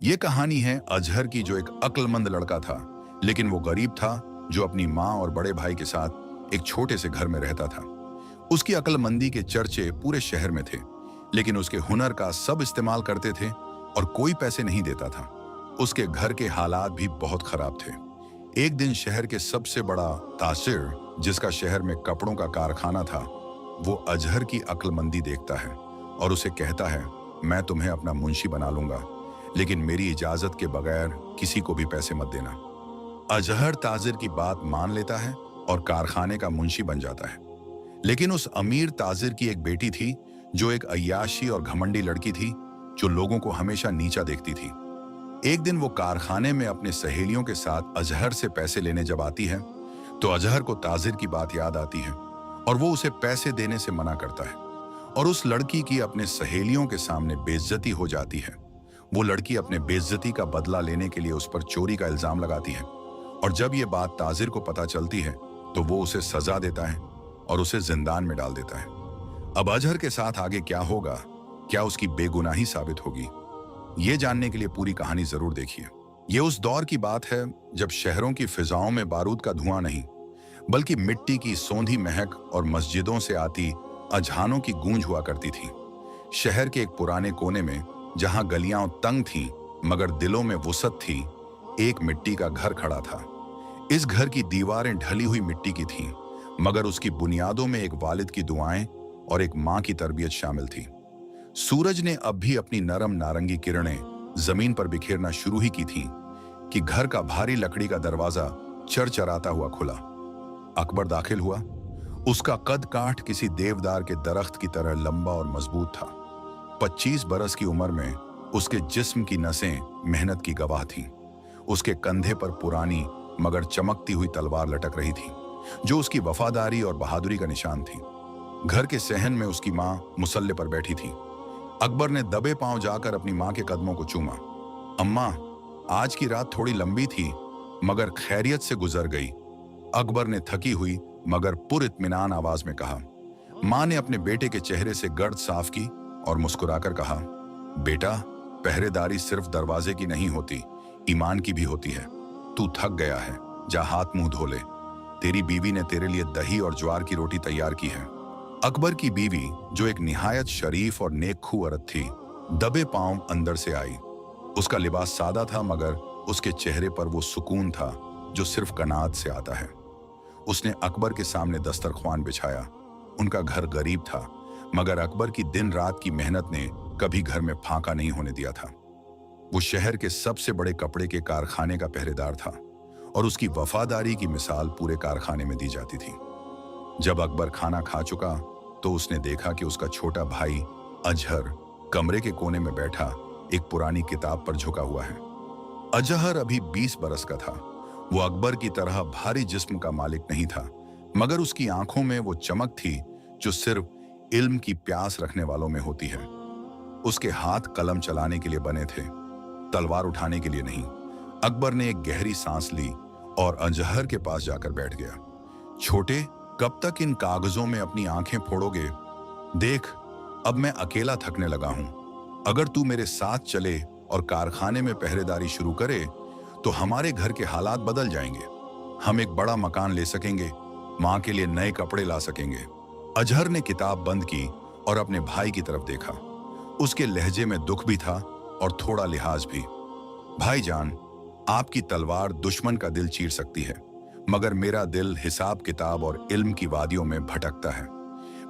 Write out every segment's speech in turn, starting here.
ये कहानी है अजहर की, जो एक अक्लमंद लड़का था, लेकिन वो गरीब था, जो अपनी माँ और बड़े भाई के साथ एक छोटे से घर में रहता था। उसकी अक्लमंदी के चर्चे पूरे शहर में थे, लेकिन उसके हुनर का सब इस्तेमाल करते थे और कोई पैसे नहीं देता था। उसके घर के हालात भी बहुत खराब थे। एक दिन शहर के सबसे बड़ा तासिर, जिसका शहर में कपड़ों का कारखाना था, वो अजहर की अक्लमंदी देखता है और उसे कहता है, मैं तुम्हें अपना मुंशी बना लूंगा, लेकिन मेरी इजाजत के बगैर किसी को भी पैसे मत देना। अजहर ताजिर की बात मान लेता है और कारखाने का मुंशी बन जाता है। लेकिन उस अमीर ताजिर की एक बेटी थी, जो एक अय्याशी और घमंडी लड़की थी, जो लोगों को हमेशा नीचा देखती थी। एक दिन वो कारखाने में अपने सहेलियों के साथ अजहर से पैसे लेने जब आती है, तो अजहर को ताजिर की बात याद आती है और वो उसे पैसे देने से मना करता है। और उस लड़की की अपने सहेलियों के सामने बेइज्जती हो जाती है। वो लड़की अपने बेइज्जती का बदला लेने के लिए उस पर चोरी का इल्जाम लगाती है, और जब ये बात ताजिर को पता चलती है, तो वो उसे सजा देता है और उसे जिंदान में डाल देता है। अब अजहर के साथ आगे क्या होगा, क्या उसकी बेगुनाही साबित होगी, ये जानने के लिए पूरी कहानी जरूर देखिए। ये उस दौर की बात है जब शहरों की फिजाओं में बारूद का धुआं नहीं, बल्कि मिट्टी की सौंधी महक और मस्जिदों से आती अजहानों की गूंज हुआ करती थी। शहर के एक पुराने कोने में, जहां गलियां तंग थीं मगर दिलों में वुसअत थी, एक मिट्टी का घर खड़ा था। इस घर की दीवारें ढली हुई मिट्टी की थीं, मगर उसकी बुनियादों में एक वालिद की दुआएं और एक मां की तरबियत शामिल थी। सूरज ने अब भी अपनी नरम नारंगी किरणें जमीन पर बिखेरना शुरू ही की थीं कि घर का भारी लकड़ी का दरवाजा चरचराता हुआ खुला। अकबर दाखिल हुआ। उसका कद काठ किसी देवदार के दरख्त की तरह लंबा और मजबूत था। 25 बरस की उम्र में उसके जिस्म की नसें मेहनत की गवाह थीं। उसके कंधे पर पुरानी मगर चमकती हुई तलवार लटक रही थी, जो उसकी वफादारी और बहादुरी का निशान थी। घर के सहन में उसकी मां मुसल्ले पर बैठी थी। अकबर ने दबे पांव जाकर अपनी मां के कदमों को चूमा। अम्मा, आज की रात थोड़ी लंबी थी, मगर खैरियत से गुजर गई, अकबर ने थकी हुई मगर पुरइत्मीनान आवाज में कहा। मां ने अपने बेटे के चेहरे से गर्द साफ की और मुस्कुराकर कहा, बेटा, पहरेदारी सिर्फ दरवाजे की नहीं होती, ईमान की भी होती है। तू थक गया है, जा हाथ मुंह धो ले। तेरी बीवी ने तेरे लिए दही और ज्वार की रोटी तैयार की है। अकबर की बीवी, जो एक निहायत शरीफ और नेकखू औरत थी, दबे पांव अंदर से आई। उसका लिबास सादा था, मगर उसके चेहरे पर वो सुकून था जो सिर्फ कनात से आता है। उसने अकबर के सामने दस्तरख्वान बिछाया। उनका घर गरीब था, मगर अकबर की दिन रात की मेहनत ने कभी घर में फांका नहीं होने दिया था। वो शहर के सबसे बड़े कपड़े के कारखाने का पहरेदार था और उसकी वफादारी की मिसाल पूरे कारखाने में दी जाती थी। जब अकबर खाना खा चुका, तो उसने देखा कि उसका छोटा भाई अजहर कमरे के कोने में बैठा एक पुरानी किताब पर झुका हुआ है। अजहर अभी 20 बरस का था। वो अकबर की तरह भारी जिस्म का मालिक नहीं था, मगर उसकी आंखों में वो चमक थी जो सिर्फ इल्म की प्यास रखने वालों में होती है। उसके हाथ कलम चलाने के लिए बने थे, तलवार उठाने के लिए नहीं। अकबर ने एक गहरी सांस ली और अजहर के पास जाकर बैठ गया। छोटे, कब तक इन कागजों में अपनी आंखें फोड़ोगे? देख, अब मैं अकेला थकने लगा हूं। अगर तू मेरे साथ चले और कारखाने में पहरेदारी शुरू करे, तो हमारे घर के हालात बदल जाएंगे। हम एक बड़ा मकान ले सकेंगे, मां के लिए नए कपड़े ला सकेंगे। अजहर ने किताब बंद की और अपने भाई की तरफ देखा। उसके लहजे में दुख भी था और थोड़ा लिहाज भी। भाईजान, आपकी तलवार दुश्मन का दिल चीर सकती है, मगर मेरा दिल हिसाब किताब और इल्म की वादियों में भटकता है।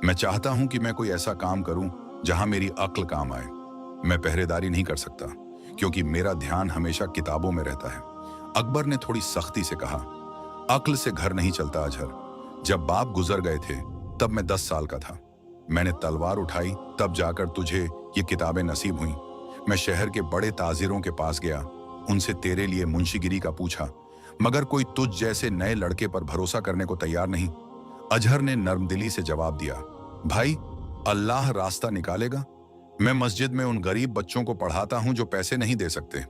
मैं चाहता हूं कि मैं कोई ऐसा काम करूं जहां मेरी अक्ल काम आए। मैं पहरेदारी नहीं कर सकता, क्योंकि मेरा ध्यान हमेशा किताबों में रहता है। अकबर ने थोड़ी सख्ती से कहा, अक्ल से घर नहीं चलता अजहर। जब बाप गुजर गए थे, तब मैं 10 साल का था। मैंने तलवार उठाई, तब जाकर तुझे ये किताबें नसीब हुई। मैं शहर के बड़े ताजिरों के पास गया, उनसे तेरे लिए मुंशीगिरी का पूछा, मगर कोई तुझ जैसे नए लड़के पर भरोसा करने को तैयार नहीं। अजहर ने नर्मदिली से जवाब दिया, भाई, अल्लाह रास्ता निकालेगा। मैं मस्जिद में उन गरीब बच्चों को पढ़ाता हूं जो पैसे नहीं दे सकते।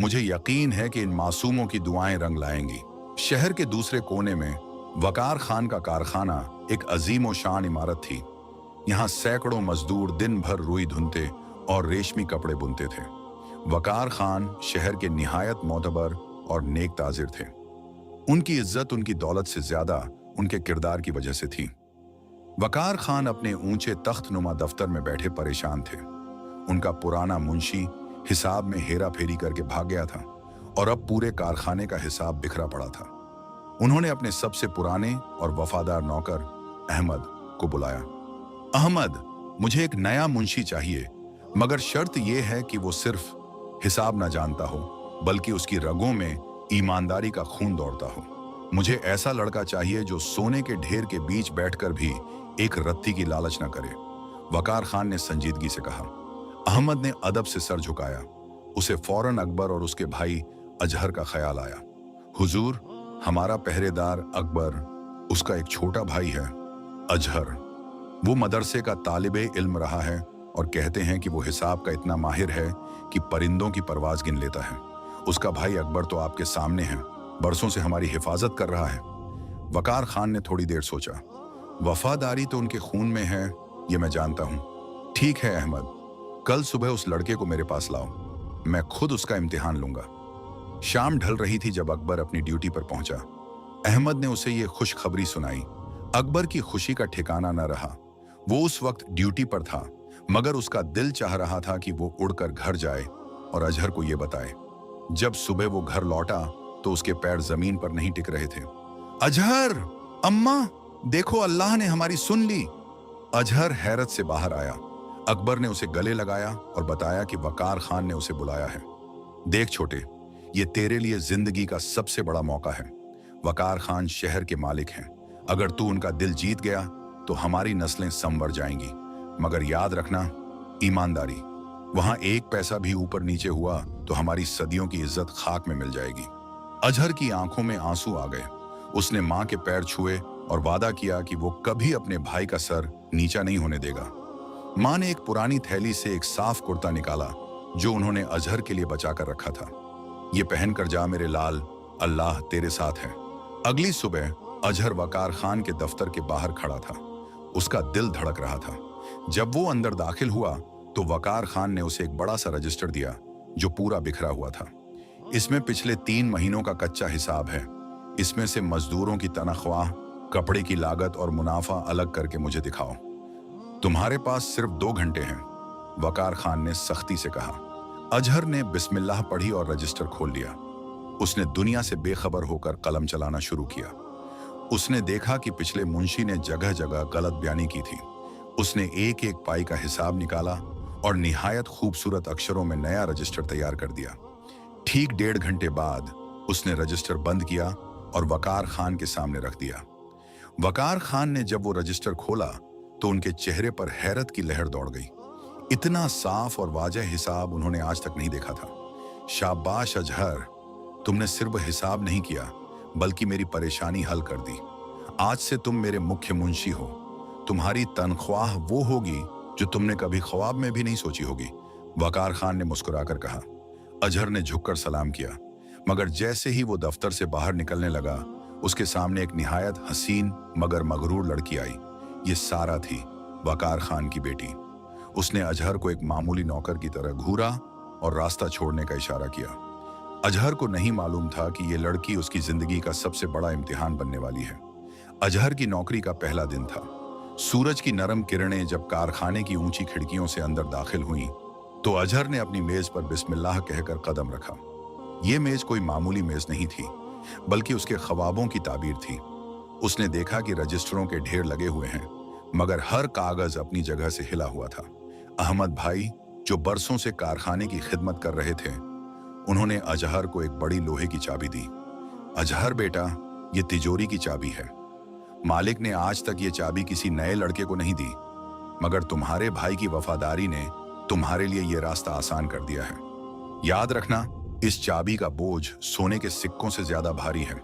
मुझे यकीन है कि इन मासूमों की दुआएं रंग लाएंगी। शहर के दूसरे कोने में वकार खान का कारखाना एक अजीम और शान इमारत थी। यहाँ सैकड़ों मजदूर दिन भर रुई धुनते और रेशमी कपड़े बुनते थे। वकार खान शहर के निहायत मोतबर और नेक ताजिर थे। उनकी इज्जत उनकी दौलत से ज्यादा उनके किरदार की वजह से थी। वकार खान अपने ऊंचे तख्तनुमा दफ्तर में बैठे परेशान थे। उनका पुराना मुंशी हिसाब में हेरा फेरी करके भाग गया था और अब पूरे कारखाने का हिसाब बिखरा पड़ा था। उन्होंने अपने सबसे पुराने और वफादार नौकर अहमद को बुलाया। अहमद, मुझे एक नया मुंशी चाहिए, मगर शर्त यह है कि वो सिर्फ हिसाब न जानता हो, बल्कि उसकी रगों में ईमानदारी का खून दौड़ता हो। मुझे ऐसा लड़का चाहिए जो सोने के ढेर के बीच बैठकर भी एक रत्ती की लालच न करे। वकार खान ने संजीदगी से कहा। अहमद ने अदब से सर झुकाया। उसे फौरन अकबर और उसके भाई अजहर का ख्याल आया। हुजूर, हमारा पहरेदार अकबर, उसका एक छोटा भाई है अजहर। वो मदरसे का तालिबे इल्म रहा है और कहते हैं कि वो हिसाब का इतना माहिर है कि परिंदों की परवाज गिन लेता है। उसका भाई अकबर तो आपके सामने है, बरसों से हमारी हिफाजत कर रहा है। वकार खान ने थोड़ी देर सोचा। वफादारी तो उनके खून में है, ये मैं जानता हूं। ठीक है अहमद, कल सुबह उस लड़के को मेरे पास लाओ, मैं खुद उसका इम्तिहान लूंगा। शाम ढल रही थी जब अकबर अपनी ड्यूटी पर पहुंचा। अहमद ने उसे ये खुशखबरी सुनाई। अकबर की खुशी का ठिकाना न रहा। वो उस वक्त ड्यूटी पर था, मगर उसका दिल चाह रहा था कि वो उड़कर घर जाए और अजहर को ये बताए। जब सुबह वो घर लौटा तो उसके पैर जमीन पर नहीं टिक रहे थे। अजहर, अम्मा, देखो अल्लाह ने हमारी सुन ली। अजहर हैरत से बाहर आया। अकबर ने उसे गले लगाया और बताया कि वकार खान ने उसे बुलाया है। देख छोटे, ये तेरे लिए जिंदगी का सबसे बड़ा मौका है। वकार खान शहर के मालिक हैं। अगर तू उनका दिल जीत गया तो हमारी नस्लें संवर जाएंगी, मगर याद रखना, ईमानदारी। वहां एक पैसा भी ऊपर नीचे हुआ तो हमारी सदियों की इज्जत खाक में मिल जाएगी। अजहर की आंखों में आंसू आ गए। उसने मां के पैर छुए और वादा किया कि वो कभी अपने भाई का सर नीचा नहीं होने देगा। मां ने एक पुरानी थैली से एक साफ कुर्ता निकाला जो उन्होंने अजहर के लिए बचा कर रखा था। ये पहनकर जा मेरे लाल, अल्लाह तेरे साथ है। अगली सुबह अजहर वकार खान के दफ्तर के बाहर खड़ा था। उसका दिल धड़क रहा था। जब वो अंदर दाखिल हुआ तो वकार खान ने उसे एक बड़ा सा रजिस्टर दिया जो पूरा बिखरा हुआ था। इसमें पिछले 3 महीनों का कच्चा हिसाब है। इसमें से मजदूरों की तनख्वाह, कपड़े की लागत और मुनाफा अलग करके मुझे दिखाओ। तुम्हारे पास सिर्फ 2 घंटे हैं, वकार खान ने सख्ती से कहा। अजहर ने बिस्मिल्लाह पढ़ी और रजिस्टर खोल लिया। उसने दुनिया से बेखबर होकर कलम चलाना शुरू किया। उसने देखा कि पिछले मुंशी ने जगह जगह गलत बयानी की थी। उसने एक एक पाई का हिसाब निकाला और निहायत खूबसूरत अक्षरों में नया रजिस्टर तैयार कर दिया। ठीक 1.5 घंटे बाद उसने रजिस्टर बंद किया और वकार खान के सामने रख दिया। वकार खान ने जब वो रजिस्टर खोला तो उनके चेहरे पर हैरत की लहर दौड़ गई। इतना साफ और वाज़ेह हिसाब उन्होंने आज तक नहीं देखा था। शाबाश अजहर, तुमने सिर्फ हिसाब नहीं किया बल्कि मेरी परेशानी हल कर दी। आज से तुम मेरे मुख्य मुंशी हो। तुम्हारी तनख्वाह वो होगी जो तुमने कभी ख्वाब में भी नहीं सोची होगी। वकार खान ने मुस्कुराकर कहा। अजहर ने झुककर सलाम किया, मगर जैसे ही वो दफ्तर से बाहर निकलने लगा उसके सामने एक निहायत हसीन मगर मगरूर लड़की आई। ये सारा थी, वकार खान की बेटी। उसने अजहर को एक मामूली नौकर की तरह घूरा और रास्ता छोड़ने का इशारा किया। अजहर को नहीं मालूम था कि ये लड़की उसकी जिंदगी का सबसे बड़ा इम्तिहान बनने वाली है। अजहर की नौकरी का पहला दिन था। सूरज की नरम किरणें जब कारखाने की ऊंची खिड़कियों से अंदर दाखिल हुईं, तो अजहर ने अपनी मेज पर बिस्मिल्लाह कहकर कदम रखा। ये मेज कोई मामूली मेज नहीं थी, बल्कि उसके ख्वाबों की ताबीर थी। उसने देखा कि रजिस्टरों के ढेर लगे हुए हैं, मगर हर कागज अपनी जगह से हिला हुआ था। अहमद भाई, जो बरसों से कारखाने की खिदमत कर रहे थे, उन्होंने अजहर को एक बड़ी लोहे की चाबी दी। अजहर बेटा, ये तिजोरी की चाबी है। मालिक ने आज तक ये चाबी किसी नए लड़के को नहीं दी, मगर तुम्हारे भाई की वफादारी ने तुम्हारे लिए ये रास्ता आसान कर दिया है। याद रखना, इस चाबी का बोझ सोने के सिक्कों से ज्यादा भारी है।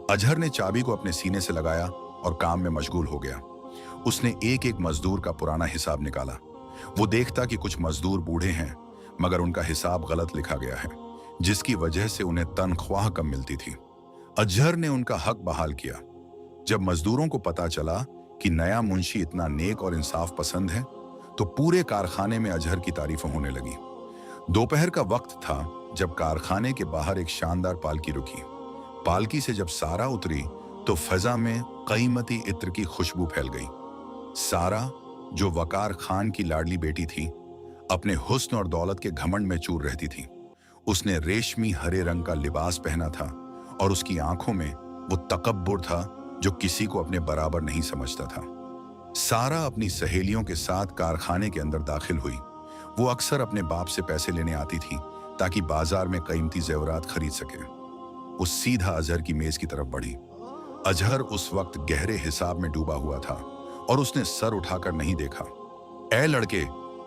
अजहर ने चाबी को अपने सीने से लगाया और काम में मशगूल हो गया। उसने एक एक मजदूर का पुराना हिसाब निकाला। वो देखता कि कुछ मजदूर बूढ़े हैं, मगर उनका हिसाब गलत लिखा गया है, जिसकी वजह से उन्हें तनख्वाह कम मिलती थी। अजहर ने उनका हक बहाल किया। जब मजदूरों को पता चला कि नया मुंशी इतना नेक और इंसाफ पसंद है, तो पूरे कारखाने में अजहर की तारीफ होने लगी। दोपहर का वक्त था जब कारखाने के बाहर एक शानदार पालकी रुकी। पालकी से जब सारा उतरी तो फजा में कीमती इत्र की खुशबू फैल गई। सारा, जो वकार खान की लाडली बेटी थी, अपने हुस्न और दौलत के घमंड में चूर रहती थी। उसने रेशमी हरे रंग का लिबास पहना था और उसकी आंखों में वो तकब्बुर था जो किसी को अपने बराबर नहीं समझता था। सारा अपनी सहेलियों के साथ कारखाने के अंदर दाखिल हुई। वो अक्सर अपने बाप से पैसे लेने आती थी ताकि बाजार में कीमती जेवरात खरीद सके। वो सीधा अजहर की मेज की तरफ बढ़ी। अजहर उस वक्त गहरे हिसाब में डूबा हुआ था और उसने सर उठाकर नहीं देखा। ए लड़के,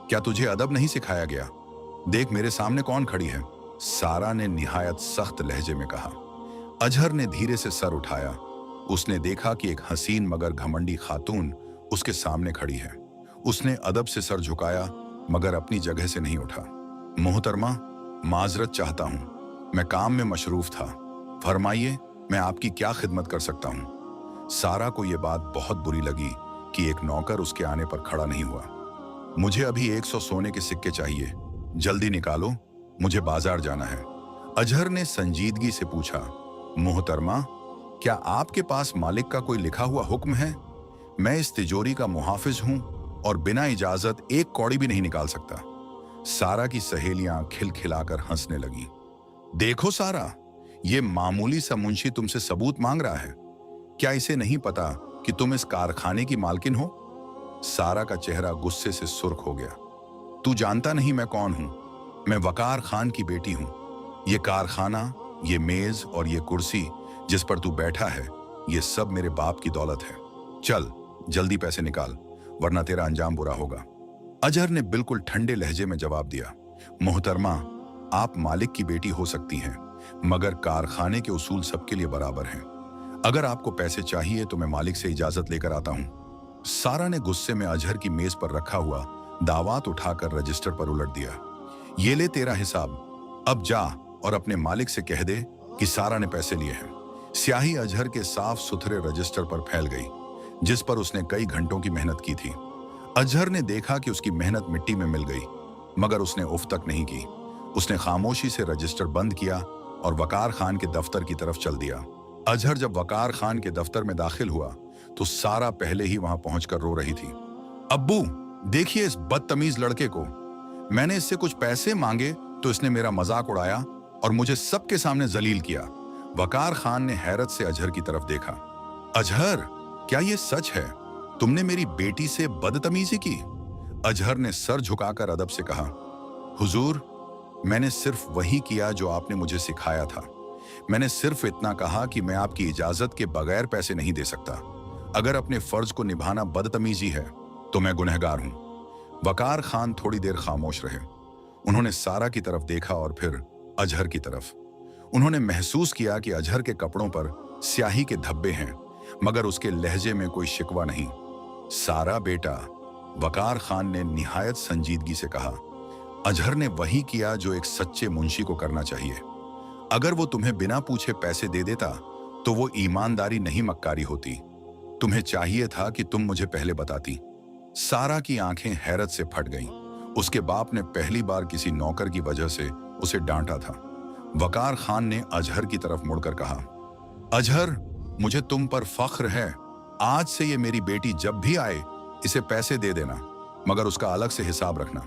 क्या तुझे अदब नहीं सिखाया गया? देख मेरे सामने कौन खड़ी है। सारा ने निहायत सख्त लहजे में कहा। अजहर ने धीरे से सर उठाया। उसने देखा कि एक हसीन मगर घमंडी खातून उसके सामने खड़ी है। उसने अदब से सर झुकाया मगर अपनी जगह से नहीं उठा। मोहतरमा, माजरत चाहता हूं, मैं काम में मशरूफ था। फरमाइए, मैं आपकी क्या खिदमत कर सकता हूं? सारा को यह बात बहुत बुरी लगी कि एक नौकर उसके आने पर खड़ा नहीं हुआ। मुझे अभी 100 सोने के सिक्के चाहिए, जल्दी निकालो, मुझे बाजार जाना है। अजहर ने संजीदगी से पूछा, मोहतरमा, क्या आपके पास मालिक का कोई लिखा हुआ हुक्म है? मैं इस तिजोरी का मुहाफिज हूं और बिना इजाजत एक कौड़ी भी नहीं निकाल सकता। सारा की सहेलियां खिलखिलाकर हंसने लगी। देखो सारा, ये मामूली सा मुंशी तुमसे सबूत मांग रहा है। क्या इसे नहीं पता कि तुम इस कारखाने की मालकिन हो? सारा का चेहरा गुस्से से सुर्ख हो गया। तू जानता नहीं मैं कौन हूं? मैं वकार खान की बेटी हूं। ये कारखाना, ये मेज और ये कुर्सी जिस पर तू बैठा है, ये सब मेरे बाप की दौलत है। चल जल्दी पैसे निकाल, वरना तेरा अंजाम बुरा होगा। अजहर ने बिल्कुल ठंडे लहजे में जवाब दिया, मोहतरमा, आप मालिक की बेटी हो सकती हैं, मगर कारखाने के उसूल सबके लिए बराबर हैं। अगर आपको पैसे चाहिए तो मैं मालिक से इजाजत लेकर आता हूं। सारा ने गुस्से में अजहर की मेज पर रखा हुआ दावात उठाकर रजिस्टर पर उलट दिया। ये ले तेरा हिसाब, अब जा और अपने मालिक से कह दे कि सारा ने पैसे लिए हैं। स्याही अजहर के साफ सुथरे रजिस्टर पर फैल गई, जिस पर उसने कई घंटों की मेहनत की थी। अजहर ने देखा कि उसकी मेहनत मिट्टी में मिल गई, मगर उसने उफ तक नहीं की। उसने खामोशी से रजिस्टर बंद किया और वकार खान के दफ्तर की तरफ चल दिया। अजहर जब वकार खान के दफ्तर में दाखिल हुआ तो सारा पहले ही वहां पहुंचकर रो रही थी। अब्बू, देखिए इस बदतमीज लड़के को। मैंने इससे कुछ पैसे मांगे तो इसने मेरा मजाक उड़ाया और मुझे सबके सामने जलील किया। वकार खान ने हैरत से अजहर की तरफ देखा। अजहर, क्या ये सच है? तुमने मेरी बेटी से बदतमीजी की? अजहर ने सर झुकाकर अदब से कहा, हुजूर, मैंने सिर्फ वही किया जो आपने मुझे सिखाया था। मैंने सिर्फ इतना कहा कि मैं आपकी इजाजत के बगैर पैसे नहीं दे सकता। अगर अपने फर्ज को निभाना बदतमीजी है तो मैं गुनहगार हूं। वकार खान थोड़ी देर खामोश रहे। उन्होंने सारा की तरफ देखा और फिर अजहर की तरफ। उन्होंने महसूस किया कि अजहर के कपड़ों पर स्याही के धब्बे हैं, मगर उसके लहजे में कोई शिकवा नहीं। सारा बेटा, वकार खान ने निहायत संजीदगी से कहा, अजहर ने वही किया जो एक सच्चे मुंशी को करना चाहिए। अगर वो तुम्हें बिना पूछे पैसे दे देता तो वो ईमानदारी नहीं मक्कारी होती। तुम्हें चाहिए था कि तुम मुझे पहले बताती। सारा की आंखें हैरत से फट गईं। उसके बाप ने पहली बार किसी नौकर की वजह से उसे डांटा था। वकार खान ने अजहर की तरफ मुड़कर कहा, अजहर, मुझे तुम पर फख्र है। आज से ये मेरी बेटी जब भी आए इसे पैसे दे देना, मगर उसका अलग से हिसाब रखना।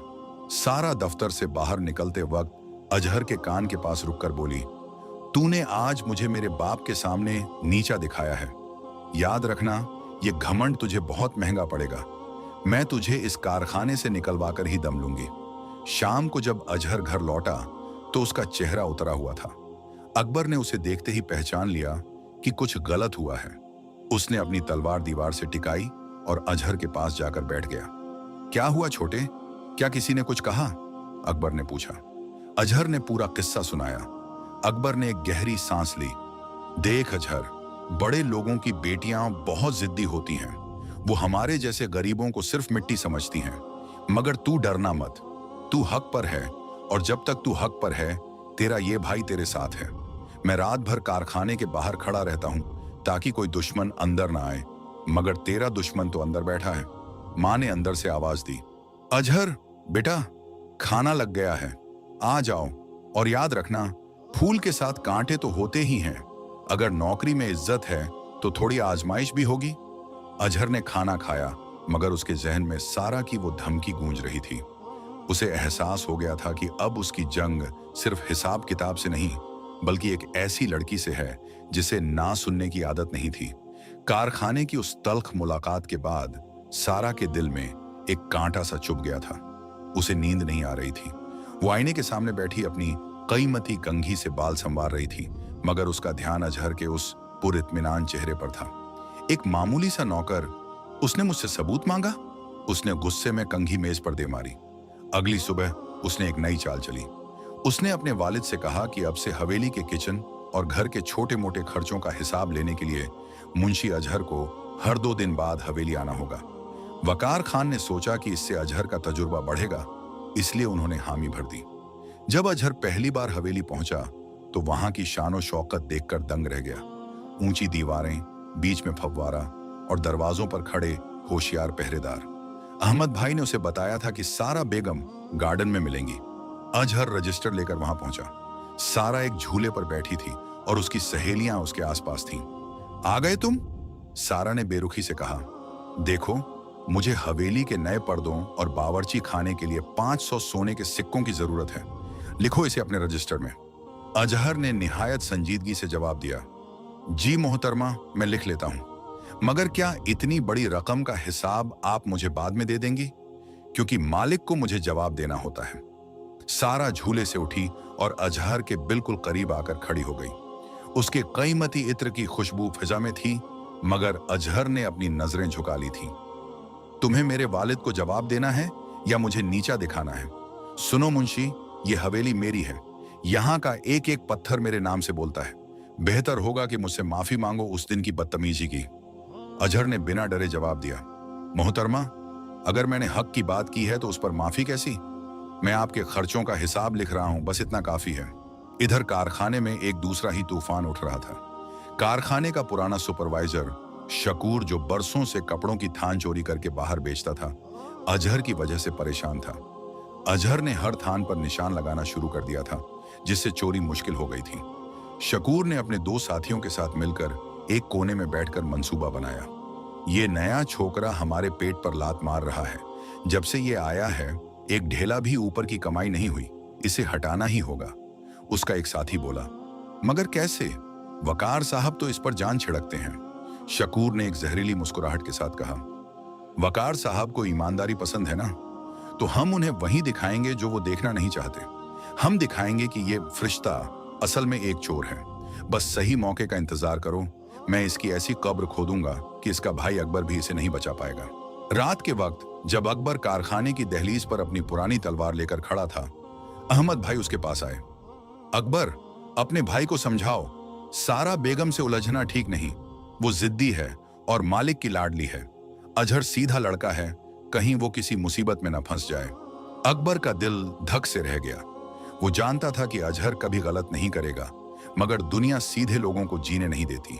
सारा दफ्तर से बाहर निकलते वक्त अजहर के कान के पास रुककर बोली, तूने आज मुझे मेरे बाप के सामने नीचा दिखाया है। याद रखना, ये घमंड तुझे बहुत महंगा पड़ेगा। मैं तुझे इस कारखाने से निकलवा कर ही दम लूंगी। शाम को जब अजहर घर लौटा तो उसका चेहरा उतरा हुआ था। अकबर ने उसे देखते ही पहचान लिया कि कुछ गलत हुआ है। उसने अपनी तलवार दीवार से टिकाई और अजहर के पास जाकर बैठ गया। क्या हुआ छोटे, क्या किसी ने कुछ कहा? अकबर ने पूछा। अजहर ने पूरा किस्सा सुनाया। अकबर ने एक गहरी सांस ली। देख अजहर, बड़े लोगों की बेटियां बहुत जिद्दी होती हैं। वो हमारे जैसे गरीबों को सिर्फ मिट्टी समझती हैं। मगर तू डरना मत, तू हक पर है और जब तक तू हक पर है तेरा ये भाई तेरे साथ है। मैं रात भर कारखाने के बाहर खड़ा रहता हूं ताकि कोई दुश्मन अंदर ना आए, मगर तेरा दुश्मन तो अंदर बैठा है। मां ने अंदर से आवाज दी, अजहर बेटा, खाना लग गया है। आ जाओ, और याद रखना, फूल के साथ कांटे तो होते ही हैं। अगर नौकरी में इज्जत है तो थोड़ी आजमाइश भी होगी। अजहर ने खाना खाया, मगर उसके जहन में सारा की वो धमकी गूंज रही थी। उसे एहसास हो गया था कि अब उसकी जंग सिर्फ हिसाब किताब से नहीं, बल्कि एक ऐसी लड़की से है जिसे ना सुनने की आदत नहीं थी। कारखाने की उस तल्ख मुलाकात के बाद सारा के दिल में एक कांटा सा चुभ गया था। उसे नींद नहीं आ रही थी। वो आईने के सामने बैठी अपनी कीमती कंघी से बाल संवार रही थी, मगर उसका ध्यान अजहर के उस पुरित्मीनान चेहरे पर था। एक मामूली सा नौकर, उसने मुझसे सबूत मांगा। उसने गुस्से में कंघी मेज पर दे मारी। अगली सुबह उसने एक नई चाल चली। उसने अपने वालिद से कहा कि अब से हवेली के किचन और घर के छोटे मोटे खर्चों का हिसाब लेने के लिए मुंशी अजहर को हर 2 दिन बाद हवेली आना होगा। वकार खान ने सोचा कि इससे अजहर का तजुर्बा बढ़ेगा, इसलिए उन्होंने हामी भर दी। जब अजहर पहली बार हवेली पहुंचा तो वहां की शानो शौकत देखकर दंग रह गया। ऊंची दीवारें, बीच में फव्वारा और दरवाजों पर खड़े होशियार पहरेदार। अहमद भाई ने उसे बताया था कि सारा बेगम गार्डन में मिलेंगी। अजहर रजिस्टर लेकर वहां पहुंचा। सारा एक झूले पर बैठी थी और उसकी सहेलियां उसके आसपास थीं। आ गए तुम? सारा ने बेरुखी से कहा। देखो, मुझे हवेली के नए पर्दों और बावर्ची खाने के लिए 500 सोने के सिक्कों की जरूरत है। लिखो इसे अपने रजिस्टर में। अजहर ने निहायत संजीदगी से जवाब दिया। जी मोहतरमा, मैं लिख लेता हूं, मगर क्या इतनी बड़ी रकम का हिसाब आप मुझे बाद में दे देंगी? क्योंकि मालिक को मुझे जवाब देना होता है। सारा झूले से उठी और अजहर के बिल्कुल करीब आकर खड़ी हो गई। उसके कीमती इत्र की खुशबू फिजा में थी, मगर अजहर ने अपनी नजरें झुका ली थीं। तुम्हें मेरे वालिद को जवाब देना है या मुझे नीचा दिखाना है? सुनो मुंशी, ये हवेली मेरी है। यहां का एक एक पत्थर मेरे नाम से बोलता है। बेहतर होगा कि मुझसे माफी मांगो उस दिन की बदतमीजी की। अजहर ने बिना डरे जवाब दिया। मोहतरमा, अगर मैंने हक की बात की है तो उस पर माफी कैसी? मैं आपके खर्चों का हिसाब लिख रहा हूं, बस इतना काफी है। इधर कारखाने में एक दूसरा ही तूफान उठ रहा था। कारखाने का पुराना सुपरवाइजर शकूर, जो बरसों से कपड़ों की थान चोरी करके बाहर बेचता था, अजहर की वजह से परेशान था। अजहर ने हर थान पर निशान लगाना शुरू कर दिया था, जिससे चोरी मुश्किल हो गई थी। शकूर ने अपने 2 साथियों के साथ मिलकर एक कोने में बैठकर मंसूबा बनाया। ये नया छोकरा हमारे पेट पर लात मार रहा है। जब से ये आया है, एक ढेला भी ऊपर की कमाई नहीं हुई। इसे हटाना ही होगा। उसका एक साथी बोला। मगर कैसे? वकार साहब तो इस पर जान छिड़कते हैं। शकूर ने एक जहरीली मुस्कुराहट के साथ कहा। वकार साहब को ईमानदारी पसंद है ना, तो हम उन्हें वही दिखाएंगे जो वो देखना नहीं चाहते। हम दिखाएंगे कि ये फरिश्ता असल में एक चोर है। बस सही मौके का इंतजार करो। मैं इसकी ऐसी कब्र खोदूंगा कि इसका भाई अकबर भी इसे नहीं बचा पाएगा। रात के वक्त जब अकबर कारखाने की दहलीज पर अपनी पुरानी तलवार लेकर खड़ा था, अहमद भाई उसके पास आए। अकबर, अपने भाई को समझाओ, सारा बेगम से उलझना ठीक नहीं। वो जिद्दी है और मालिक की लाडली है। अजहर सीधा लड़का है, कहीं वो किसी मुसीबत में न फंस जाए। अकबर का दिल धक से रह गया। वो जानता था कि अजहर कभी गलत नहीं करेगा, मगर दुनिया सीधे लोगों को जीने नहीं देती।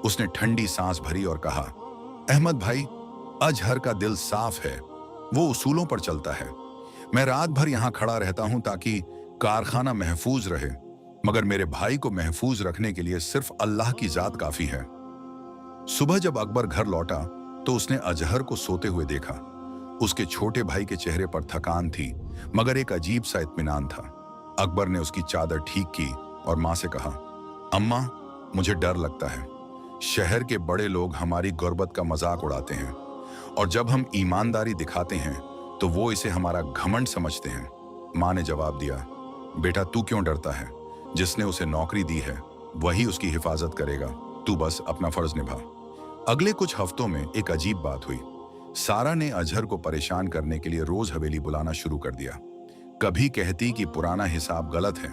उसने ठंडी सांस भरी और कहा, अहमद भाई, अजहर का दिल साफ है। वो उसूलों पर चलता है। मैं रात भर यहां खड़ा रहता हूं ताकि कारखाना महफूज रहे, मगर मेरे भाई को महफूज रखने के लिए सिर्फ अल्लाह की जात काफी है। सुबह जब अकबर घर लौटा तो उसने अजहर को सोते हुए देखा। उसके छोटे भाई के चेहरे पर थकान थी, मगर एक अजीब सा इत्मीनान था। अकबर ने उसकी चादर ठीक की और मां से कहा, अम्मा, मुझे डर लगता है। शहर के बड़े लोग हमारी गुर्बत का मजाक उड़ाते हैं, और जब हम ईमानदारी दिखाते हैं तो वो इसे हमारा घमंड समझते हैं। मां ने जवाब दिया, बेटा, तू क्यों डरता है? जिसने उसे नौकरी दी है वही उसकी हिफाजत करेगा। तू बस अपना फर्ज निभा। अगले कुछ हफ्तों में एक अजीब बात हुई। सारा ने अजहर को परेशान करने के लिए रोज हवेली बुलाना शुरू कर दिया। कभी कहती कि पुराना हिसाब गलत है,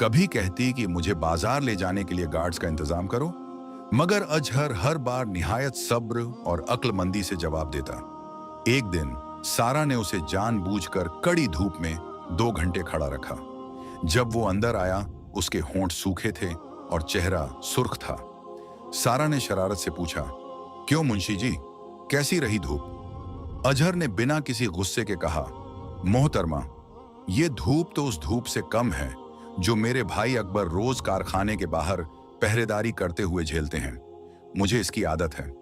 कभी कहती कि मुझे बाजार ले जाने के लिए गार्ड्स का इंतजाम करो, मगर अजहर हर बार निहायत सब्र और अक्लमंदी से जवाब देता। एक दिन सारा ने उसे जानबूझकर कड़ी धूप में 2 घंटे खड़ा रखा। जब वो अंदर आया, उसके होंठ सूखे थे और चेहरा सुर्ख था। सारा ने शरारत से पूछा, क्यों मुंशी जी, कैसी रही धूप? अजहर ने बिना किसी गुस्से के कहा, मोहतरमा, ये धूप तो उस धूप से कम है जो मेरे भाई अकबर रोज कारखाने के बाहर पहरेदारी करते हुए झेलते हैं। मुझे इसकी आदत है।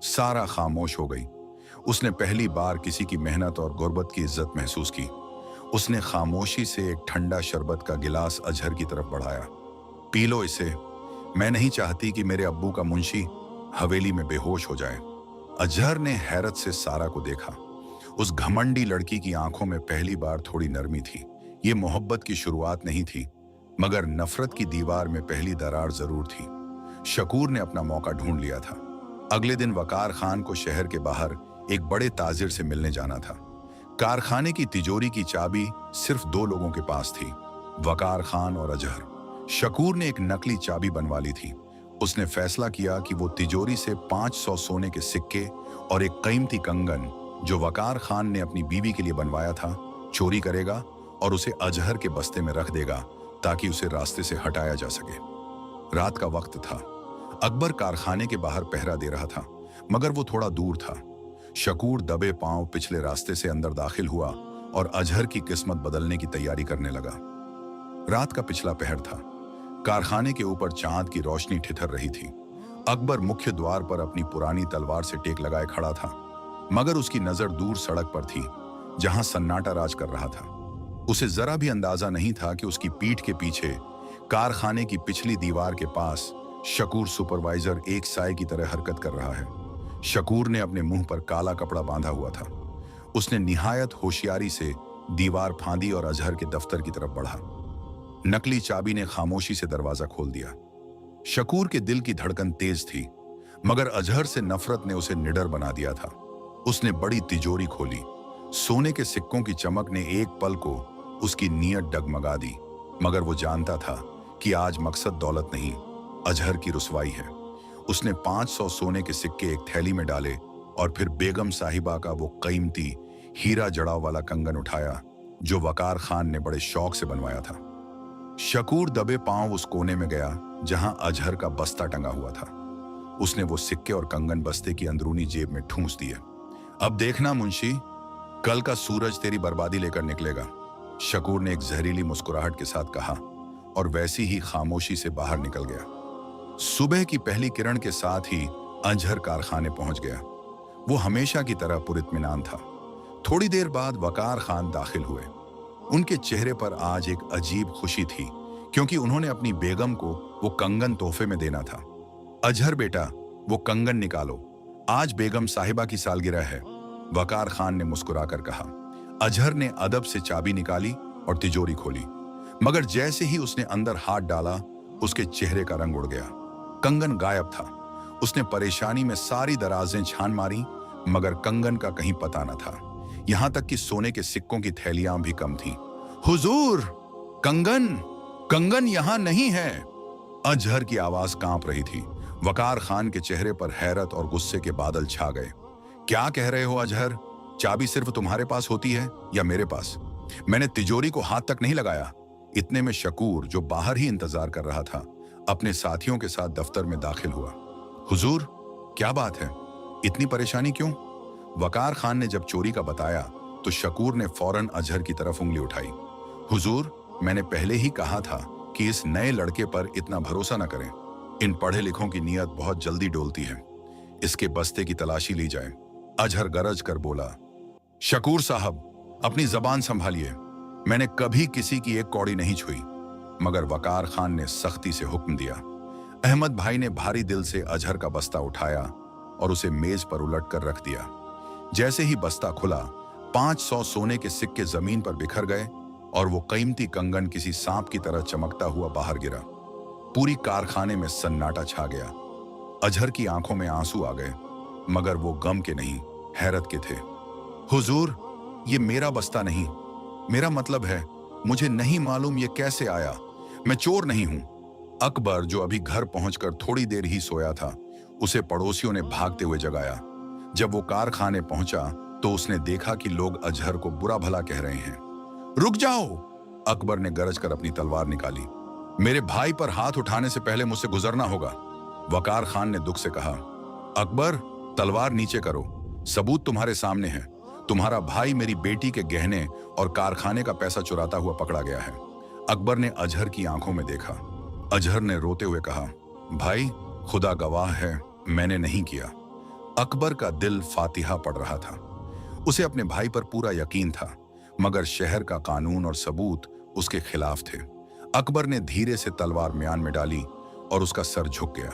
सारा खामोश हो गई। उसने पहली बार किसी की मेहनत और गुर्बत की इज्जत महसूस की। उसने खामोशी से एक ठंडा शरबत का गिलास अजहर की तरफ बढ़ाया। पी लो इसे। मैं नहीं चाहती कि मेरे अब्बू का मुंशी हवेली में बेहोश हो जाए। अजहर ने हैरत से सारा को देखा। उस घमंडी लड़की की आंखों में पहली बार थोड़ी नरमी थी। ये मोहब्बत की शुरुआत नहीं थी, मगर नफरत की दीवार में पहली दरार जरूर थी। शकूर ने अपना मौका ढूंढ लिया था। अगले दिन वकार खान को शहर के बाहर एक बड़े ताजिर से मिलने जाना था। कारखाने की तिजोरी की चाबी सिर्फ दो लोगों के पास थी, वकार खान और अजहर। शकूर ने एक नकली चाबी बनवा ली थी। उसने फैसला किया कि वो तिजोरी से 500 सोने के सिक्के और एक कीमती कंगन जो वकार खान ने अपनी बीवी के लिए बनवाया था चोरी करेगा और उसे अजहर के बस्ते में रख देगा ताकि उसे रास्ते से हटाया जा सके। रात का वक्त था। अकबर कारखाने के बाहर पहरा दे रहा था, मगर वो थोड़ा दूर था। शकूर दबे पांव पिछले रास्ते से अंदर दाखिल हुआ और अजहर की किस्मत बदलने की तैयारी करने लगा। रात का पिछला पहर था। कारखाने के ऊपर चांद की रोशनी ठिठर रही थी। अकबर मुख्य द्वार पर अपनी पुरानी तलवार से टेक लगाए खड़ा था, मगर उसकी नजर दूर सड़क पर थी जहां सन्नाटा राज कर रहा था। उसे जरा भी अंदाजा नहीं था कि उसकी पीठ के पीछे कारखाने की पिछली दीवार के पास शकूर सुपरवाइजर एक साए की तरह हरकत कर रहा है। शकूर ने अपने मुंह पर काला कपड़ा बांधा हुआ था। उसने निहायत होशियारी से दीवार फांदी और अजहर के दफ्तर की तरफ बढ़ा। नकली चाबी ने खामोशी से दरवाजा खोल दिया। शकूर के दिल की धड़कन तेज थी, मगर अजहर से नफरत ने उसे निडर बना दिया था। उसने बड़ी तिजोरी खोली। सोने के सिक्कों की चमक ने एक पल को उसकी नीयत डगमगा दी, मगर वो जानता था कि आज मकसद दौलत नहीं, अजहर की रुसवाई है। उसने 500 सोने के सिक्के एक थैली में डाले और फिर बेगम साहिबा का वो कीमती हीरा जड़ाव वाला कंगन उठाया जो वकार खान ने बड़े शौक से बनवाया था। शकूर दबे पांव उस कोने में गया जहां अजहर का बस्ता टंगा हुआ था। उसने वो सिक्के और कंगन बस्ते की अंदरूनी जेब में ठूंस दिए। अब देखना मुंशी, कल का सूरज तेरी बर्बादी लेकर निकलेगा, शकूर ने एक जहरीली मुस्कुराहट के साथ कहा और वैसी ही खामोशी से बाहर निकल गया। सुबह की पहली किरण के साथ ही अजहर कारखाने पहुंच गया। वो हमेशा की तरह पुरित्मीनान था। थोड़ी देर बाद वकार खान दाखिल हुए। उनके चेहरे पर आज एक अजीब खुशी थी, क्योंकि उन्होंने अपनी बेगम को वो कंगन तोहफे में देना था। अजहर बेटा, वो कंगन निकालो, आज बेगम साहिबा की सालगिरह है, वकार खान ने मुस्कुराकर कहा। अजहर ने अदब से चाबी निकाली और तिजोरी खोली, मगर जैसे ही उसने अंदर हाथ डाला उसके चेहरे का रंग उड़ गया। कंगन गायब था। उसने परेशानी में सारी दराजें छान मारी, मगर कंगन का कहीं पता न था। यहां तक कि सोने के सिक्कों की थैलियां भी कम थीं। हुजूर, कंगन कंगन यहां नहीं है। अजहर की आवाज कांप रही थी। वकार खान के चेहरे पर हैरत और गुस्से के बादल छा गए। क्या कह रहे हो अजहर? चाबी सिर्फ तुम्हारे पास होती है या मेरे पास? मैंने तिजोरी को हाथ तक नहीं लगाया। इतने में शकूर, जो बाहर ही इंतजार कर रहा था, अपने साथियों के साथ दफ्तर में दाखिल हुआ। हुजूर, क्या बात है? इतनी परेशानी क्यों? वकार खान ने जब चोरी का बताया तो शकूर ने फौरन अजहर की तरफ उंगली उठाई। हुजूर, मैंने पहले ही कहा था कि इस नए लड़के पर इतना भरोसा न करें। इन पढ़े लिखों की नीयत बहुत जल्दी डोलती है। इसके बस्ते की तलाशी ली जाए। अजहर गरज कर बोला। शकूर साहब, अपनी जबान संभालिए। मैंने कभी किसी की एक कौड़ी नहीं छुई। मगर वकार खान ने सख्ती से हुक्म दिया। अहमद भाई ने भारी दिल से अजहर का बस्ता उठाया और उसे मेज पर उलट कर रख दिया। जैसे ही बस्ता खुला, 500 सोने के सिक्के जमीन पर बिखर गए और वो कीमती कंगन किसी सांप की तरह चमकता हुआ बाहर गिरा। पूरी कारखाने में सन्नाटा छा गया। अजहर की आंखों में आंसू आ गए, मगर वो गम के नहीं, हैरत के थे। हुजूर, ये मेरा बस्ता नहीं। मेरा मतलब है, मुझे नहीं मालूम ये कैसे आया। मैं चोर नहीं हूं। अकबर, जो अभी घर पहुंचकर थोड़ी देर ही सोया था, उसे पड़ोसियों ने भागते हुए जगाया। जब वो कारखाने पहुंचा तो उसने देखा कि लोग अजहर को बुरा भला कह रहे हैं। रुक जाओ! अकबर ने गरज कर अपनी तलवार निकाली। मेरे भाई पर हाथ उठाने से पहले मुझसे गुजरना होगा। वकार खान ने दुख से कहा। अकबर, तलवार नीचे करो। सबूत तुम्हारे सामने है। तुम्हारा भाई मेरी बेटी के गहने और कारखाने का पैसा चुराता हुआ पकड़ा गया है। अकबर ने अजहर की आंखों में देखा। अजहर ने रोते हुए कहा, भाई खुदा गवाह है, मैंने नहीं किया। अकबर का दिल फातिहा पढ़ रहा था। उसे अपने भाई पर पूरा यकीन था, मगर शहर का कानून और सबूत उसके खिलाफ थे। अकबर ने धीरे से तलवार म्यान में डाली और उसका सर झुक गया।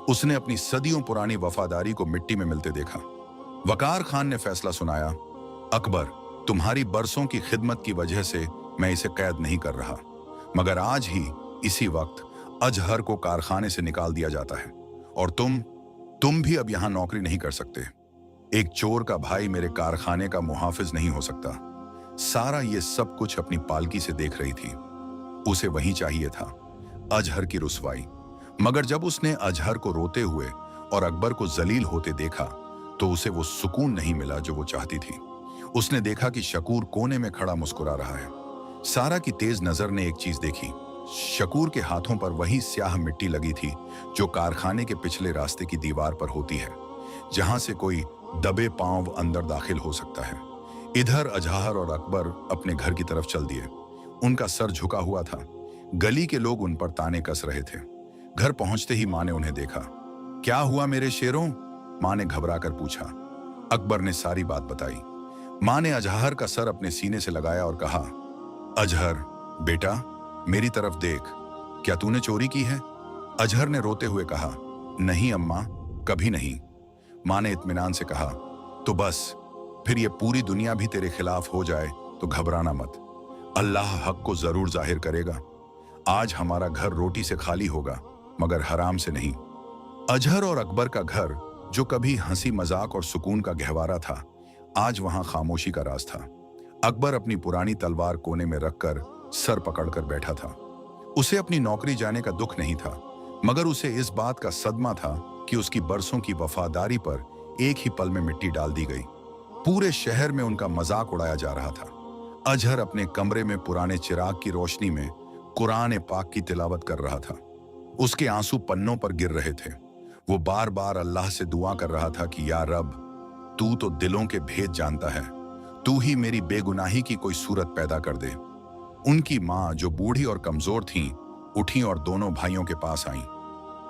उसने अपनी सदियों पुरानी वफादारी को मिट्टी में मिलते देखा। वकार खान ने फैसला सुनाया, अकबर, तुम्हारी बरसों की खिदमत की वजह से मैं इसे कैद नहीं कर रहा, मगर आज ही इसी वक्त अजहर को कारखाने से निकाल दिया जाता है और तुम भी अब यहां नौकरी नहीं कर सकते। एक चोर का भाई मेरे कारखाने का मुहाफिज नहीं हो सकता। सारा ये सब कुछ अपनी पालकी से देख रही थी। उसे वही चाहिए था, अजहर की रुसवाई। मगर जब उसने अजहर को रोते हुए और अकबर को जलील होते देखा तो उसे वो सुकून नहीं मिला जो वो चाहती थी। उसने देखा कि शकूर कोने में खड़ा मुस्कुरा रहा है। सारा की तेज नजर ने एक चीज देखी। शकूर के हाथों पर वही स्याह मिट्टी लगी थी जो कारखाने के पिछले रास्ते की दीवार पर होती है, जहां से कोई दबे पांव अंदर दाखिल हो सकता है। इधर अजहर और अकबर अपने घर की तरफ चल दिए। उनका सर झुका हुआ था। गली के लोग उन पर ताने कस रहे थे। घर पहुंचते ही माँ ने उन्हें देखा। क्या हुआ मेरे शेरों? माँ ने घबरा कर पूछा। अकबर ने सारी बात बताई। माँ ने अजहर का सर अपने सीने से लगाया और कहा, अजहर बेटा, मेरी तरफ देख, क्या तूने चोरी की है? अजहर ने रोते हुए कहा, नहीं अम्मा, कभी नहीं। माँ ने इत्मीनान से कहा, तो बस फिर ये पूरी दुनिया भी तेरे खिलाफ हो जाए तो घबराना मत। अल्लाह हक को जरूर जाहिर करेगा। आज हमारा घर रोटी से खाली होगा, मगर हराम से नहीं। अजहर और अकबर का घर, जो कभी हंसी मजाक और सुकून का गहवारा था, आज वहां खामोशी का राज था। अकबर अपनी पुरानी तलवार कोने में रखकर सर पकड़कर बैठा था। उसे अपनी नौकरी जाने का दुख नहीं था, मगर उसे इस बात का सदमा था कि उसकी बरसों की वफादारी पर एक ही पल में मिट्टी डाल दी गई। पूरे शहर में उनका मजाक उड़ाया जा रहा था। अजहर अपने कमरे में पुराने चिराग की रोशनी में कुरान पाक की तिलावत कर रहा था। उसके आंसू पन्नों पर गिर रहे थे। वो बार बार अल्लाह से दुआ कर रहा था कि या रब, तू तो दिलों के भेद जानता है, तू ही मेरी बेगुनाही की कोई सूरत पैदा कर दे। उनकी माँ, जो बूढ़ी और कमजोर थीं, उठी और दोनों भाइयों के पास आईं।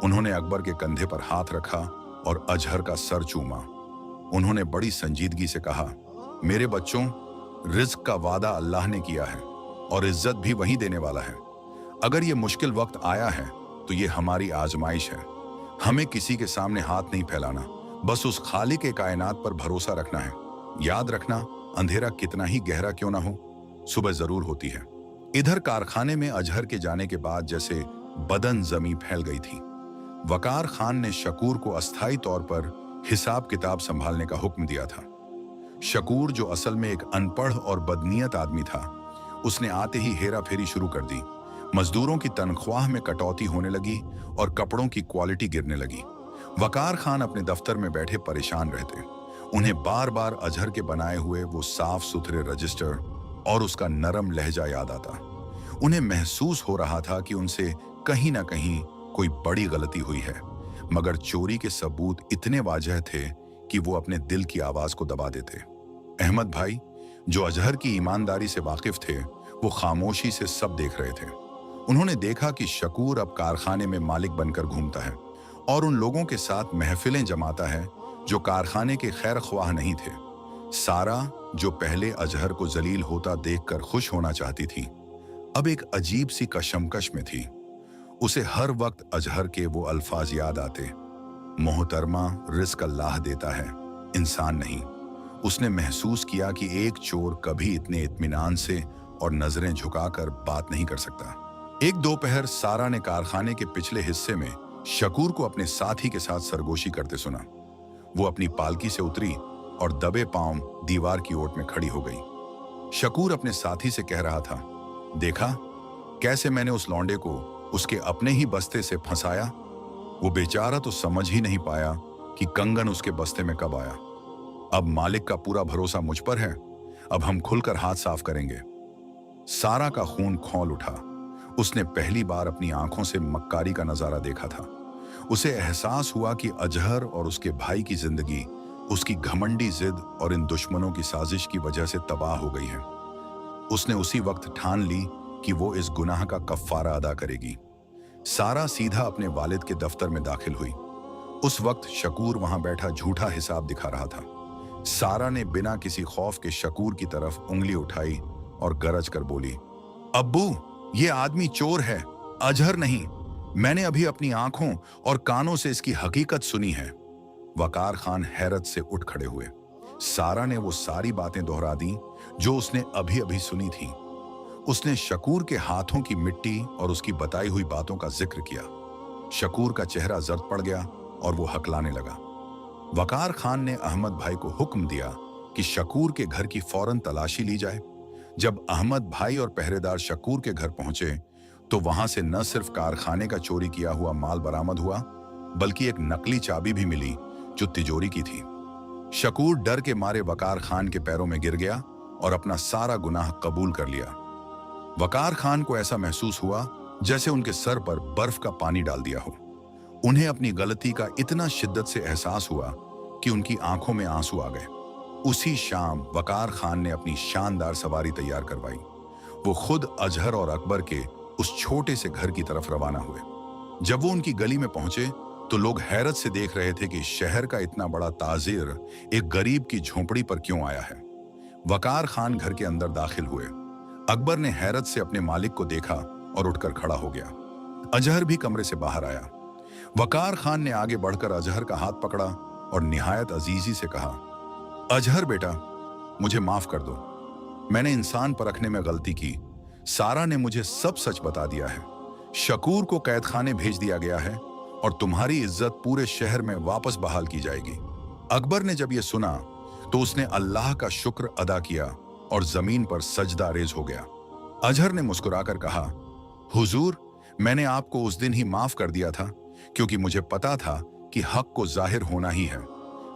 उन्होंने अकबर के कंधे पर हाथ रखा और अजहर का सर चूमा। उन्होंने बड़ी संजीदगी से कहा, मेरे बच्चों, रिज्क का वादा अल्लाह ने किया है और इज्जत भी वही देने वाला है। अगर ये मुश्किल वक्त आया है तो ये हमारी आजमाइश है। हमें किसी के सामने हाथ नहीं फैलाना, बस उस खालिक के कायनात पर भरोसा रखना है। याद रखना, अंधेरा कितना ही गहरा क्यों ना हो, सुबह जरूर होती है। इधर कारखाने में अजहर के जाने के बाद जैसे बदन जमी फैल गई थी। वकार खान ने शकूर को अस्थायी तौर पर हिसाब किताब संभालने का हुक्म दिया था। शकूर, जो असल में एक अनपढ़ और बदनीयत आदमी था, उसने आते ही हेरा फेरी शुरू कर दी। मजदूरों की तनख्वाह में कटौती होने लगी और कपड़ों की क्वालिटी गिरने लगी। वकार खान अपने दफ्तर में बैठे परेशान रहते। उन्हें बार बार अजहर के बनाए हुए वो साफ सुथरे रजिस्टर और उसका नरम लहजा याद आता। उन्हें महसूस हो रहा था कि उनसे कहीं ना कहीं कोई बड़ी गलती हुई है, मगर चोरी के सबूत इतने वाजह थे कि वो अपने दिल की आवाज को दबा देते। अहमद भाई, जो अजहर की ईमानदारी से वाकिफ थे, वो खामोशी से सब देख रहे थे। उन्होंने देखा कि शकूर अब कारखाने में मालिक बनकर घूमता है और उन लोगों के साथ महफिलें जमाता है जो कारखाने के खैर ख्वाह नहीं थे। सारा, जो पहले अजहर को जलील होता देखकर खुश होना चाहती थी, अब एक अजीब सी कशमकश में थी। उसे हर वक्त अजहर के वो अल्फाज याद आते, मोहतरमा, रिस्क अल्लाह देता है, इंसान नहीं। उसने महसूस किया कि एक चोर कभी इतने इत्मीनान से और नजरें झुकाकर बात नहीं कर सकता। एक दोपहर सारा ने कारखाने के पिछले हिस्से में शकूर को अपने साथी के साथ सरगोशी करते सुना। वो अपनी पालकी से उतरी और दबे पांव दीवार की ओट में खड़ी हो गई। शकूर अपने साथी से कह रहा था, देखा कैसे मैंने उस लौंडे को उसके अपने ही बस्ते से फंसाया। वो बेचारा तो समझ ही नहीं पाया कि कंगन उसके बस्ते में कब आया। अब मालिक का पूरा भरोसा मुझ पर है। अब हम खुलकर हाथ साफ करेंगे। सारा का खून खौल उठा। उसने पहली बार अपनी आंखों से मक्कारी का नजारा देखा था। उसे एहसास हुआ कि अजहर और उसके भाई की जिंदगी उसकी घमंडी जिद और इन दुश्मनों की साजिश की वजह से तबाह हो गई है। उसने उसी वक्त ठान ली कि वो इस गुनाह का कफ्फारा अदा करेगी। सारा सीधा अपने वालिद के दफ्तर में दाखिल हुई। उस वक्त शकूर वहां बैठा झूठा हिसाब दिखा रहा था। सारा ने बिना किसी खौफ के शकूर की तरफ उंगली उठाई और गरज कर बोली, अब्बू, ये आदमी चोर है, अजहर नहीं। मैंने अभी अपनी आंखों और कानों से इसकी हकीकत सुनी है। वकार खान हैरत से उठ खड़े हुए। सारा ने वो सारी बातें दोहरा दी जो उसने अभी अभी सुनी थी। उसने शकूर के हाथों की मिट्टी और उसकी बताई हुई बातों का जिक्र किया। शकूर का चेहरा जर्द पड़ गया और वो हकलाने लगा। वकार खान ने अहमद भाई को हुक्म दिया कि शकूर के घर की फौरन तलाशी ली जाए। जब अहमद भाई और पहरेदार शकूर के घर पहुंचे तो वहां से न सिर्फ कारखाने का चोरी किया हुआ माल बरामद हुआ, बल्कि एक नकली चाबी भी मिली जो तिजोरी की थी। शकूर डर के मारे वकार खान के पैरों में गिर गया और अपना सारा गुनाह कबूल कर लिया। वकार खान को ऐसा महसूस हुआ जैसे उनके सर पर बर्फ का पानी डाल दिया हो। उन्हें अपनी गलती का इतना शिद्दत से एहसास हुआ कि उनकी आंखों में आंसू आ गए। उसी शाम वकार खान ने अपनी शानदार सवारी तैयार करवाई। वो खुद अजहर और अकबर के उस छोटे से घर की तरफ रवाना हुए। जब वो उनकी गली में पहुंचे तो लोग हैरत से देख रहे थे कि शहर का इतना बड़ा ताजिर एक गरीब की झोंपड़ी पर क्यों आया है। वकार खान घर के अंदर दाखिल हुए। अकबर ने हैरत से अपने मालिक को देखा और उठकर खड़ा हो गया। अजहर भी कमरे से बाहर आया। वकार खान ने आगे बढ़कर अजहर का हाथ पकड़ा और निहायत अजीजी से कहा, अजहर बेटा, मुझे माफ कर दो। मैंने इंसान परखने में गलती की। सारा ने मुझे सब सच बता दिया है। शकूर को कैदखाने भेज दिया गया है और तुम्हारी इज्जत पूरे शहर में वापस बहाल की जाएगी। अकबर ने जब यह सुना तो उसने अल्लाह का शुक्र अदा किया और जमीन पर सजदा रेज हो गया। अजहर ने मुस्कुराकर कहा, हुजूर, मैंने आपको उस दिन ही माफ कर दिया था क्योंकि मुझे पता था कि हक को जाहिर होना ही है।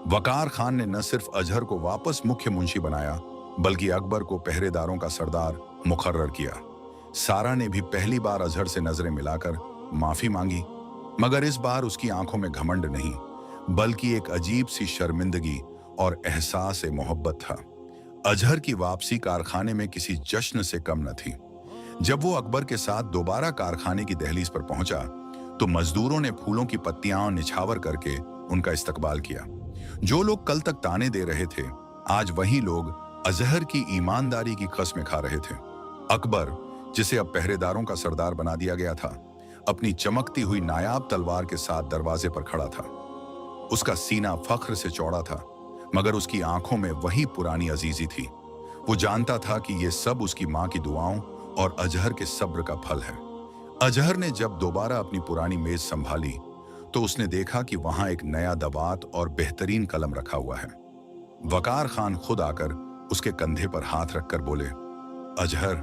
वकार खान ने न सिर्फ अजहर को वापस मुख्य मुंशी बनाया बल्कि अकबर को पहरेदारों का सरदार मुकर्रर किया। सारा ने भी पहली बार अजहर से नजरें मिलाकर माफी मांगी, मगर इस बार उसकी आंखों में घमंड नहीं बल्कि एक अजीब सी शर्मिंदगी और एहसास मोहब्बत था। अजहर की वापसी कारखाने में किसी जश्न से कम न थी। जब वो अकबर के साथ दोबारा कारखाने की दहलीज पर पहुंचा तो मजदूरों ने फूलों की पत्तियां निछावर करके उनका इस्तकबाल किया। जो लोग कल तक ताने दे रहे थे, आज वही लोग अजहर की ईमानदारी की कसमें खा रहे थे। अकबर, जिसे अब पहरेदारों का सरदार बना दिया गया था, अपनी चमकती हुई नायाब तलवार के साथ दरवाजे पर खड़ा था। उसका सीना फख्र से चौड़ा था, मगर उसकी आंखों में वही पुरानी अजीजी थी। वो जानता था कि ये सब उसकी मां की दुआओं और अजहर के सब्र का फल है। अजहर ने जब दोबारा अपनी पुरानी मेज संभाली तो उसने देखा कि वहां एक नया दवात और बेहतरीन कलम रखा हुआ है। वकार खान खुद आकर उसके कंधे पर हाथ रखकर बोले, अजहर,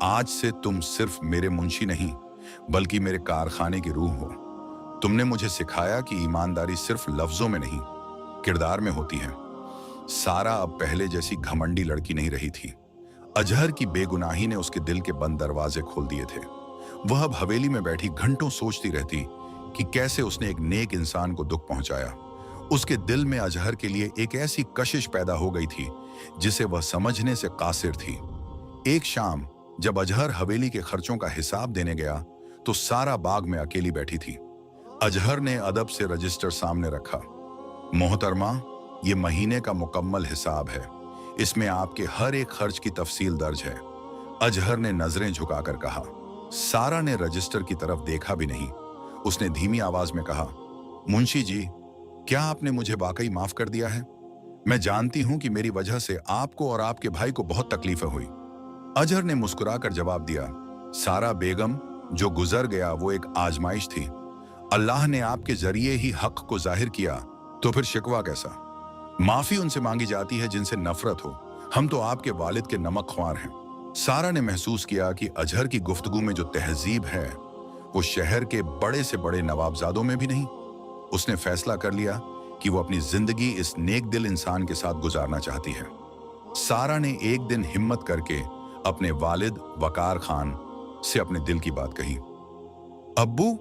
आज से तुम सिर्फ मेरे मुंशी नहीं बल्कि मेरे कारखाने की रूह हो। तुमने मुझे सिखाया कि ईमानदारी सिर्फ लफ्जों में नहीं, किरदार में होती है। सारा अब पहले जैसी घमंडी लड़की नहीं रही थी। अजहर की बेगुनाही ने उसके दिल के बंद दरवाजे खोल दिए थे। वह अब हवेली में बैठी घंटों सोचती रहती कि कैसे उसने एक नेक इंसान को दुख पहुंचाया। उसके दिल में अजहर के लिए एक ऐसी कशिश पैदा हो गई थी जिसे वह समझने से कासिर थी। एक शाम जब अजहर हवेली के खर्चों का हिसाब देने गया तो सारा बाग में अकेली बैठी थी। अजहर ने अदब से रजिस्टर सामने रखा। मोहतरमा, ये महीने का मुकम्मल हिसाब है। इसमें आपके हर एक खर्च की तफसील दर्ज है। अजहर ने नजरें झुकाकर कहा। सारा ने रजिस्टर की तरफ देखा भी नहीं। उसने धीमी आवाज में कहा, मुंशी जी, क्या आपने मुझे वाकई माफ कर दिया है? मैं जानती हूं कि मेरी वजह से आपको और आपके भाई को बहुत तकलीफें हुई। अजहर ने मुस्कुराकर जवाब दिया, सारा बेगम, जो गुजर गया वो एक आजमाइश थी। अल्लाह ने आपके जरिए ही हक को जाहिर किया, तो फिर शिकवा कैसा? माफी उनसे मांगी जाती है जिनसे नफरत हो। हम तो आपके वालिद के नमक ख्वार हैं। सारा ने महसूस किया कि अजहर की गुफ्तगू में जो तहजीब है वो शहर के बड़े से बड़े नवाबजादों में भी नहीं। उसने फैसला कर लिया कि वो अपनी जिंदगी इस नेक दिल इंसान के साथ गुजारना चाहती है। सारा ने एक दिन हिम्मत करके अपने वालिद वकार खान से अपने दिल की बात कही। अब्बू,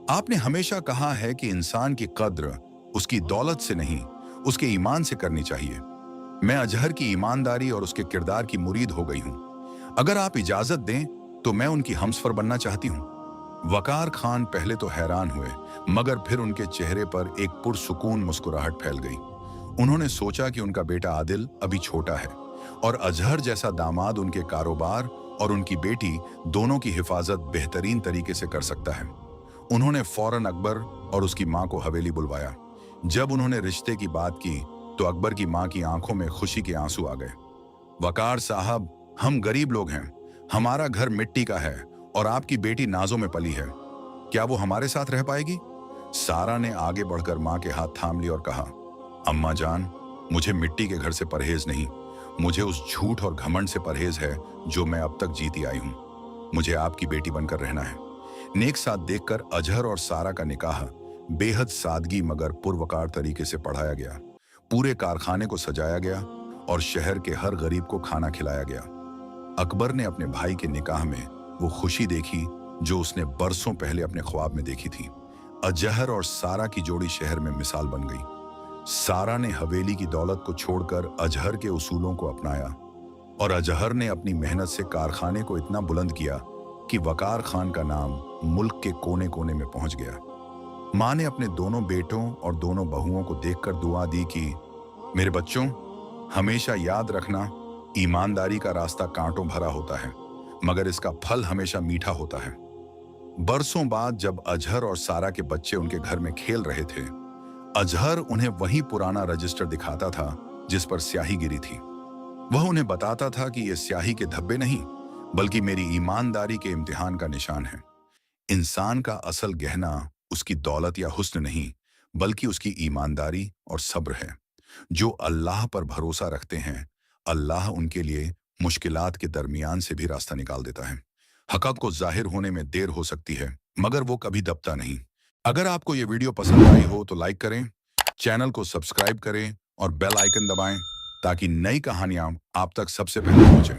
आपने हमेशा कहा है कि इंसान की कद्र उसकी दौलत से नहीं, उसके ईमान से करनी चाहिए। मैं अजहर की ईमानदारी और उसके किरदार की मुरीद हो गई हूं। अगर आप इजाजत दें तो मैं उनकी हमसफर बनना चाहती हूं। वकार खान पहले तो हैरान हुए, मगर फिर उनके चेहरे पर एक पुरसुकून मुस्कुराहट फैल गई। उन्होंने सोचा कि उनका बेटा आदिल अभी छोटा है और अजहर जैसा दामाद उनके कारोबार और उनकी बेटी दोनों की हिफाजत बेहतरीन तरीके से कर सकता है। उन्होंने फौरन अकबर और उसकी मां को हवेली बुलवाया। जब उन्होंने रिश्ते की बात की तो अकबर की मां की आंखों में खुशी के आंसू आ गए। वकार साहब, हम गरीब लोग हैं, हमारा घर मिट्टी का है और आपकी बेटी नाजों में पली है, क्या वो हमारे साथ रह पाएगी? सारा ने आगे बढ़कर मां के हाथ थाम लिया और कहा, अम्मा जान, मुझे मिट्टी के घर से परहेज नहीं, मुझे उस झूठ और घमंड से परहेज है जो मैं अब तक जीती आई हूं। मुझे आपकी बेटी बनकर रहना है। नेक साथ देखकर अजहर और सारा का निकाह बेहद सादगी मगर पुरवकार तरीके से पढ़ाया गया। पूरे कारखाने को सजाया गया और शहर के हर गरीब को खाना खिलाया गया। अकबर ने अपने भाई के निकाह में वो खुशी देखी जो उसने बरसों पहले अपने ख्वाब में देखी थी। अजहर और सारा की जोड़ी शहर में मिसाल बन गई। सारा ने हवेली की दौलत को छोड़कर अजहर के उसूलों को अपनाया और अजहर ने अपनी मेहनत से कारखाने को इतना बुलंद किया कि वकार खान का नाम मुल्क के कोने कोने में पहुंच गया। मां ने अपने दोनों बेटों और दोनों बहुओं को देखकर दुआ दी कि मेरे बच्चों, हमेशा याद रखना, ईमानदारी का रास्ता कांटों भरा होता है मगर इसका फल हमेशा मीठा होता है। बरसों बाद जब अजहर और सारा के बच्चे उनके घर में खेल रहे थे, अजहर उन्हें वही पुराना रजिस्टर दिखाता था जिस पर स्याही गिरी थी। वह उन्हें बताता था कि ये स्याही के धब्बे नहीं बल्कि मेरी ईमानदारी के इम्तिहान का निशान है। इंसान का असल गहना उसकी दौलत या हुस्न नहीं बल्कि उसकी ईमानदारी और सब्र है। जो अल्लाह पर भरोसा रखते हैं, अल्लाह उनके लिए मुश्किलात के दरमियान से भी रास्ता निकाल देता है। हक़ को जाहिर होने में देर हो सकती है मगर वो कभी दबता नहीं। अगर आपको ये वीडियो पसंद आई हो तो लाइक करें, चैनल को सब्सक्राइब करें और बेल आइकन दबाएं ताकि नई कहानियां आप तक सबसे पहले पहुंचें।